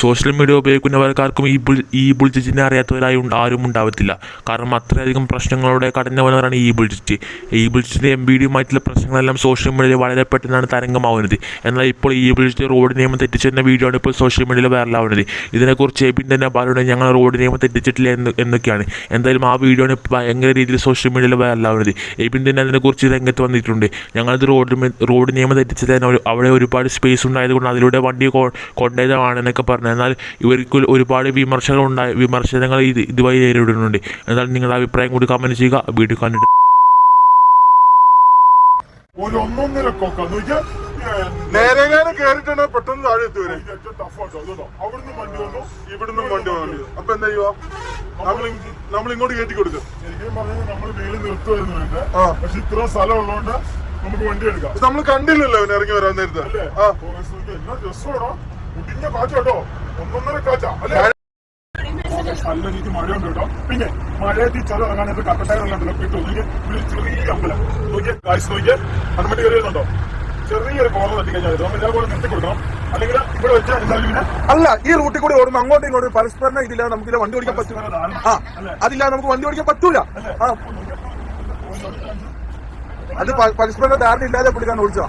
Social media ഉപയോഗിക്കുന്നവർക്കാർക്കും ഈ ബുൾജിറ്റിനെ അറിയാത്തവരായി ആരും ഉണ്ടാവത്തില്ല. കാരണം അത്രയധികം പ്രശ്നങ്ങളോടെ കടന്നു വന്നവരാണ് ഈ ബുൾജിറ്റ്. ഈ ബുൾജിറ്റിൻ്റെ MBDയുമായിട്ടുള്ള പ്രശ്നങ്ങളെല്ലാം സോഷ്യൽ മീഡിയയിൽ വളരെ പെട്ടെന്നാണ് തരംഗമാവുന്നത്. എന്നാൽ ഇപ്പോൾ ഈ ബുൾജിറ്റ് റോഡ് നിയമം തെറ്റിച്ചെന്ന വീഡിയോ ആണ് ഇപ്പോൾ സോഷ്യൽ മീഡിയയിൽ വൈറലാവുന്നത്. ഇതിനെക്കുറിച്ച് എബിൻ തന്നെ പറയുന്നത് ഞങ്ങൾ റോഡ് നിയമം തെറ്റിച്ചിട്ടില്ല എന്നൊക്കെയാണ്. എന്തായാലും ആ വീഡിയോ ആണ് ഭയങ്കര രീതിയിൽ സോഷ്യൽ മീഡിയയിൽ വൈറലാവുന്നത്. എബിൻ തന്നെ അതിനെക്കുറിച്ച് രംഗത്ത് വന്നിട്ടുണ്ട്. ഞങ്ങളത് റോഡ് നിയമം തെറ്റിച്ചതിന് അവിടെ ഒരുപാട് സ്പേസ് ഉണ്ടായതുകൊണ്ട് അതിലൂടെ വണ്ടി കൊണ്ടുപോയതാണെന്നൊക്കെ പറഞ്ഞു. എന്നാൽ ഇവർക്ക് ഒരുപാട് വിമർശനങ്ങൾ ഇതുവഴി നേരിടുന്നുണ്ട്. എന്നാൽ നിങ്ങളുടെ അഭിപ്രായം കൂടി കമന്റ് ചെയ്യുക. വീഡിയോ കണ്ടിട്ട് നേരെങ്ങാനും കേറിട്ടാണ് പെട്ടെന്ന് താഴെ എത്തുവരെ. അവിടുന്ന് വണ്ടി വന്നു, ഇവിടുന്ന് വണ്ടി വന്നു. അപ്പൊ എന്താ ചെയ്യുക? നമ്മൾ ഇങ്ങോട്ട് കയറ്റി കൊടുക്കും. ശരിക്കും പറഞ്ഞാൽ നമ്മൾ വീട് നിർത്തുമായിരുന്നു. പക്ഷെ ഇത്ര സ്ഥലം ഉള്ളതുകൊണ്ട് നമുക്ക് വണ്ടി എടുക്കാം. നമ്മൾ കണ്ടില്ലല്ലോ അവന് ഇറങ്ങി വരാൻ നേരത്തെ. കുട്ടിഞ്ഞ കാച്ച കേട്ടോ, 1.5 കാച്ച അല്ലേ? നല്ല രീതിക്ക് മഴയുണ്ട് കേട്ടോ. പിന്നെ മഴയത്ത് ചില ഇറങ്ങാനായിട്ട് കട്ടട്ടയറുണ്ടല്ലോ കിട്ടും. ഒരു ചെറിയ അമ്പലം നോക്കിയ കാശ് നോക്കിയ അനുമതി കയറിയുന്നുണ്ടോ? ചെറിയൊരു കോളം തട്ടി കഴിഞ്ഞാൽ നമ്മൾ ഇതേപോലെ നിർത്തി കൊടുക്കണം. അല്ലെങ്കിൽ ഇവിടെ വെച്ചാൽ അല്ല, ഈ റൂട്ടിൽ കൂടി ഓടുമ്പോൾ അങ്ങോട്ടും ഇങ്ങോട്ടും പരസ്പരം ഇതില്ലാതെ നമുക്ക് വണ്ടി ഓടിക്കാൻ പറ്റൂല. അതില്ലാതെ നമുക്ക് വണ്ടി ഓടിക്കാൻ പറ്റൂല. അത് പരസ്പര ധാരണ ഇല്ലാതെ പിടിക്കാൻ ഓടിച്ചോ.